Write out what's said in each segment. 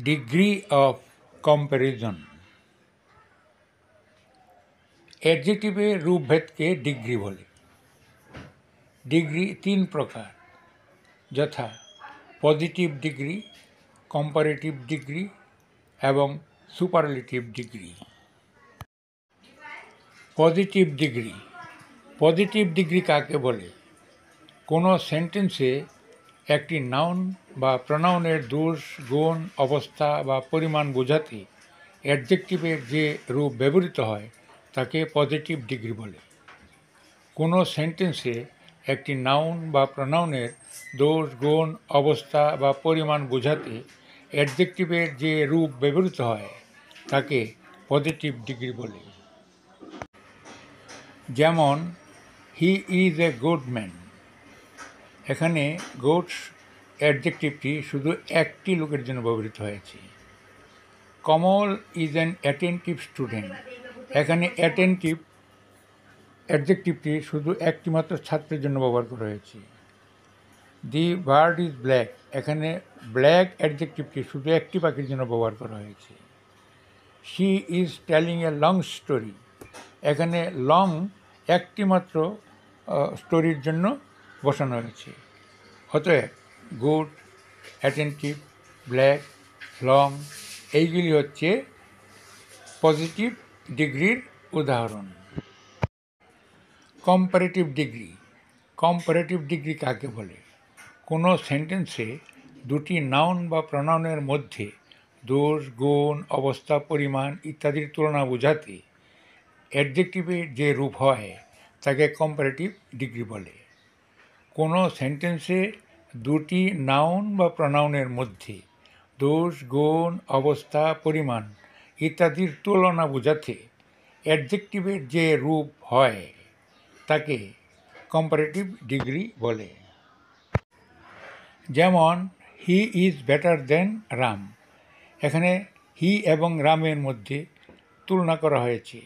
Degree of comparison. অ্যাডজেক্টিভের রূপভেদকে degree বলে। ডিগ্রি তিন প্রকার, যথা পজিটিভ ডিগ্রি, কম্পারেটিভ ডিগ্রি এবং superlative degree. Positive degree. Positive degree কাকে বলে? কোনো সেন্টেন্সে একটি নাউন বা প্রোনাউনের দোষ, গুণ, অবস্থা বা পরিমাণ বোঝাতে অ্যাডজেক্টিভের যে রূপ ব্যবহৃত হয় তাকে পজিটিভ ডিগ্রি বলে। কোনো সেন্টেন্সে একটি নাউন বা প্রোনাউনের দোষ, গুণ, অবস্থা বা পরিমাণ বোঝাতে অ্যাডজেক্টিভের যে রূপ ব্যবহৃত হয় তাকে পজিটিভ ডিগ্রি বলে। যেমন, he is a good man. এখানে গুডস অ্যাডজেক্টিভটি শুধু একটি লোকের জন্য ব্যবহৃত হয়েছে। কমল ইজ অ্যান অ্যাটেন্টিভ স্টুডেন্ট। এখানে অ্যাটেন্টিভ অ্যাডজেক্টিভটি শুধু একটি মাত্র ছাত্রের জন্য ব্যবহার করা হয়েছে। The bird is black. এখানে ব্ল্যাক অ্যাডজেক্টিভটি শুধু একটি পাখির জন্য ব্যবহার করা হয়েছে। She is telling a long story. এখানে লং একটি মাত্র স্টোরির জন্য বসানো হয়েছে। অতএব গুড, অ্যাটেন্টিভ, ব্ল্যাক, লং এইগুলি হচ্ছে পজিটিভ ডিগ্রির উদাহরণ। Comparative degree. কম্পারেটিভ ডিগ্রি কাকে বলে? কোনো সেন্টেন্সে দুটি নাউন বা প্রোনাউনের মধ্যে দোষ, গুণ, অবস্থা, পরিমাণ ইত্যাদির তুলনা বোঝাতে অ্যাডজেক্টিভের যে রূপ হয় তাকে কম্পারেটিভ ডিগ্রি বলে। কোনো সেন্টেন্সে দুটি নাউন বা প্রোনাউনের মধ্যে দোষ, গুণ, অবস্থা, পরিমাণ ইত্যাদির তুলনা বোঝাতে অ্যাডজেক্টিভের যে রূপ হয় তাকে কম্পারেটিভ ডিগ্রি বলে। যেমন, হি ইজ বেটার দেন রাম। এখানে হি এবং রামের মধ্যে তুলনা করা হয়েছে,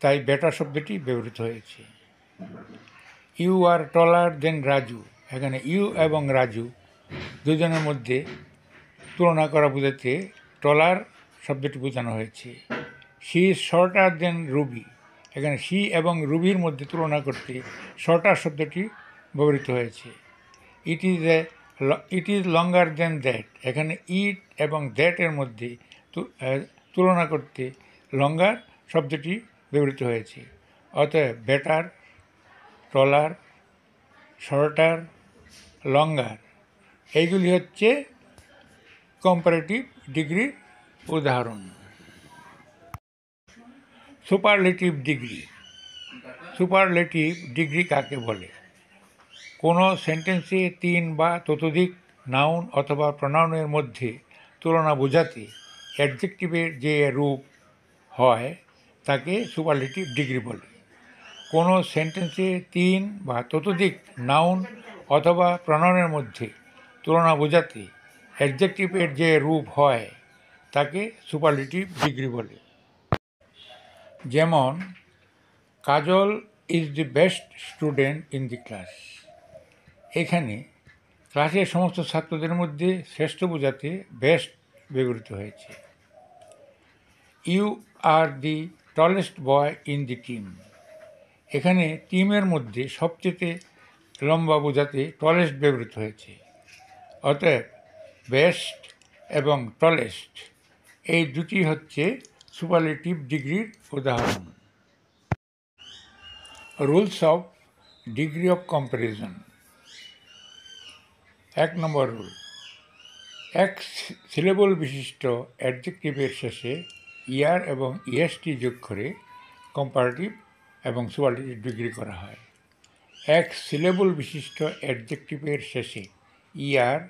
তাই বেটার শব্দটি ব্যবহৃত হয়েছে। ইউ আর টলার দেন রাজু। এখানে ইউ এবং রাজু দুজনের মধ্যে তুলনা করা বোঝাতে টলার শব্দটি বোঝানো হয়েছে। She is shorter than Ruby. এখানে শি এবং রুবির মধ্যে তুলনা করতে শর্টার শব্দটি ব্যবহৃত হয়েছে। It is longer than that. এখানে ইট এবং দ্যাটের মধ্যে তুলনা করতে লঙ্গার শব্দটি ব্যবহৃত হয়েছে। অতএব বেটার, টলার, শর্টার, লঙ্গার এইগুলি হচ্ছে কম্পারেটিভ ডিগ্রির উদাহরণ। Superlative degree. সুপারলেটিভ ডিগ্রি কাকে বলে? কোনো সেন্টেন্সে তিন বা ততোধিক নাউন অথবা প্রোনাউনের মধ্যে তুলনা বোঝাতে অ্যাডজেক্টিভের যে রূপ হয় তাকে সুপারলেটিভ ডিগ্রি বলে। কোনো সেন্টেন্সে তিন বা ততোধিক নাউন অথবা প্রোনাউনের মধ্যে তুলনা বোঝাতে অ্যাডজেক্টিভের যে রূপ হয় তাকে সুপারলেটিভ ডিগ্রি বলে। যেমন, Kajal is the best student in the class. এখানে ক্লাসের সমস্ত ছাত্রদের মধ্যে শ্রেষ্ঠ বোঝাতে বেস্ট ব্যবহৃত হয়েছে। You are the tallest boy in the team. এখানে টিমের মধ্যে সবচেয়ে লম্বা বোঝাতে টলেস্ট ব্যবহৃত হয়েছে। অতএব বেস্ট এবং টলেস্ট এই দুটি হচ্ছে সুপারলেটিভ ডিগ্রির উদাহরণ। Rules of degree of comparison. 1 number rule, এক সিলেবল বিশিষ্ট অ্যাডজেক্টিভের শেষে ইয়ার এবং ইএসটি যোগ করে কম্পারেটিভ এবং সুপারলেটিভ ডিগ্রি করা হয়। এক সিলেবল বিশিষ্ট অ্যাডজেক্টিভের শেষে ইয়ার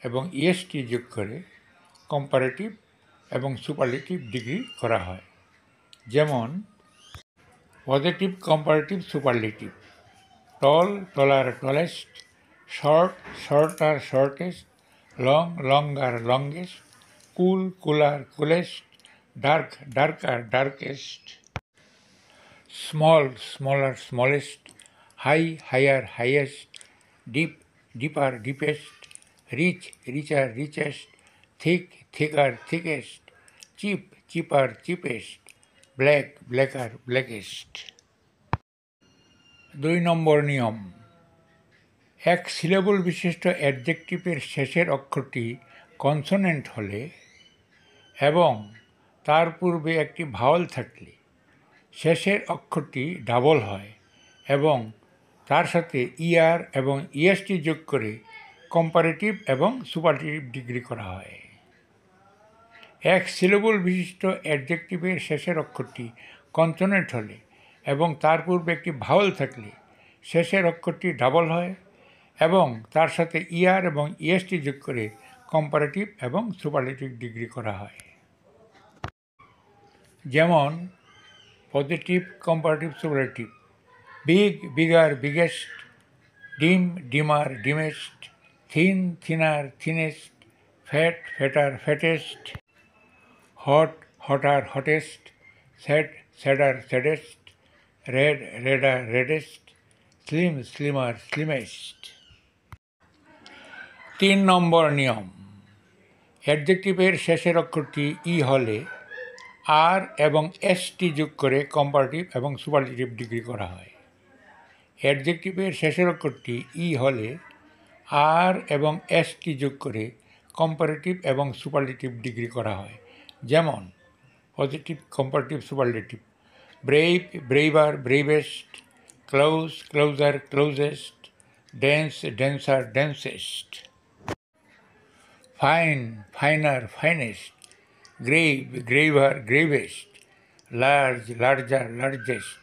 এবং ইএসটি যোগ করে কম্পারেটিভ এবং সুপারলেটিভ ডিগ্রি করা হয়। যেমন, positive comparative superlative: tall, taller, tallest; short, shorter, shortest; long, longer, longest; cool, cooler, coolest; dark, darker, darkest; small, smaller, smallest; high, higher, highest; deep, deeper, deepest; rich, richer, richest; thick, thicker, thickest, cheap, cheaper, cheapest, black, blacker, blackest। 2 নম্বর নিয়ম, এক syllable বিশিষ্ট অ্যাডজেক্টিভের শেষের অক্ষরটি consonant হলে এবং তার পূর্বে একটি ভাওয়াল থাকলে শেষের অক্ষরটি ডাবল হয় এবং তার সাথে ইআর এবং ইএসটি যোগ করে কম্পারেটিভ এবং সুপারলেটিভ ডিগ্রি করা হয়। এক সিলেবল বিশিষ্ট অ্যাডজেক্টিভের শেষের অক্ষরটি কনসোনেন্ট হলে এবং তার পূর্বে একটি ভাওয়াল থাকলে শেষের অক্ষরটি ডাবল হয় এবং তার সাথে ইআর এবং ইএসটি যোগ করে কম্পারেটিভ এবং সুপারলেটিভ ডিগ্রি করা হয়। যেমন positive, comparative, superlative, big, bigger, biggest, dim, dimmer, dimmest, thin, thinner, thinnest, fat, fatter, fattest, hot, hotter, hottest, sad, sadder, saddest, red, redder, reddest, slim, slimmer, slimmest. 3 নম্বর নিয়ম, অ্যাডজেক্টিভের শেষের অক্ষরটি ই হলে আর এবং এসটি যোগ করে কম্পারেটিভ এবং সুপারলেটিভ ডিগ্রি করা হয়। অ্যাডজেক্টিভের শেষের অক্ষরটি ই হলে আর এবং এসটি যোগ করে কম্পারেটিভ এবং সুপারলেটিভ ডিগ্রি করা হয়। যেমন positive, comparative, superlative, brave, braver, bravest, close, closer, closest, dense, denser, densest, fine, finer, finest, grave, graver, gravest, large, larger, largest,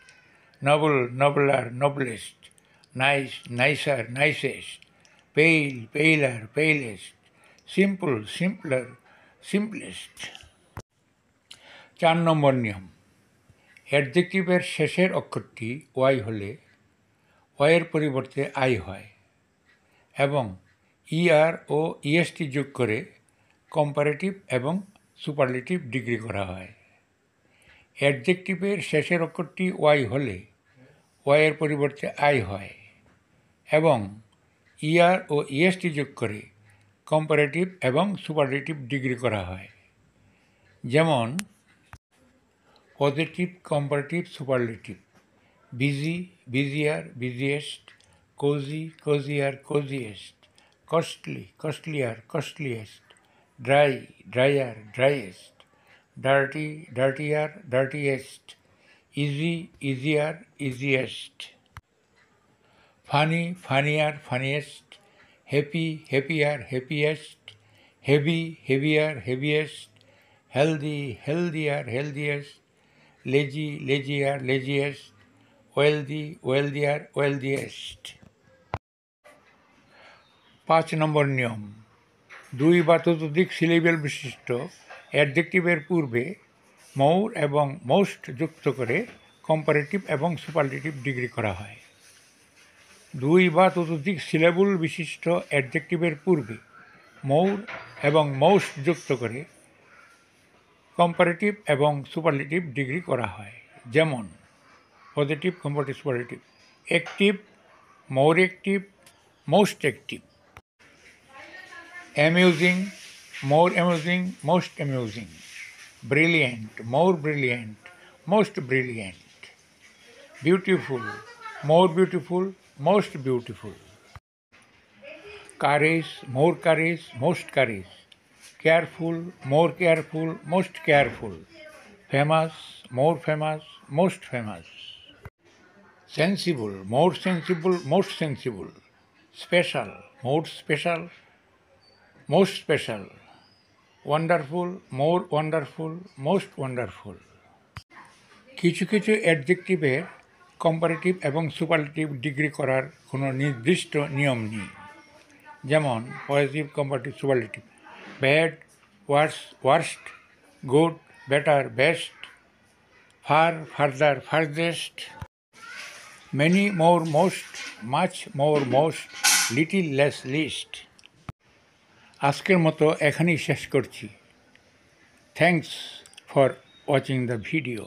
noble, nobler, noblest, nice, nicer, nicest, pale, paler, palest, simple, simpler, simplest। 4 নম্বর নিয়ম, অ্যাডজেক্টিভের শেষের অক্ষরটি Y হলে ওয়াইয়ের পরিবর্তে I হয় এবং ER ও EST যোগ করে কম্পারেটিভ এবং সুপারলেটিভ ডিগ্রি করা হয়। অ্যাডজেক্টিভের শেষের অক্ষরটি ওয়াই হলে ওয়াইয়ের পরিবর্তে আই হয় এবং ইআর ও ইএসটি যোগ করে কম্পারেটিভ এবং সুপারলেটিভ ডিগ্রি করা হয়। যেমন positive, comparative, superlative, busy, busier, busiest, cosy, cosier, cosiest, costly, costlier, costliest, dry, drier, driest, dirty, dirtier, dirtiest, easy, easier, easiest, funny, funnier, funniest, happy, happier, happiest, heavy, heavier, heaviest, healthy, healthier, healthiest, lazy, lazier, laziest, wealthy, wealthier, wealthiest. 5 নম্বর নিয়ম, 2 বা ততোধিক syllable বিশিষ্ট অ্যাডজেক্টিভের পূর্বে মৌর এবং most যুক্ত করে comparative এবং সুপারলেটিভ ডিগ্রি করা হয়। 2 বা ততোধিক সিলেবল বিশিষ্ট অ্যাডজেক্টিভের পূর্বে মৌর এবং মোস্ট যুক্ত করে কম্পারেটিভ এবং সুপারলেটিভ ডিগ্রি করা হয়। যেমন positive, comparative, superlative, active, more active, most active, amusing, more amusing, most amusing, brilliant, more brilliant, most brilliant, beautiful, more beautiful, most beautiful, courage, more courage, most courage, careful, more careful, most careful, famous, more famous, most famous, sensible, more sensible, most sensible, special, more special, most special, wonderful, more wonderful, most wonderful. কিছু কিছু অ্যাডজেক্টিভের comparative এবং superlative degree করার কোনো নির্দিষ্ট নিয়ম নেই। যেমন positive, comparative, superlative, bad, worse, worst, good, better, best, far, farther, farthest, many, more, most, much, more, most, little, less, least. আজকের মতো এখানেই শেষ করছি। Thanks for watching the video.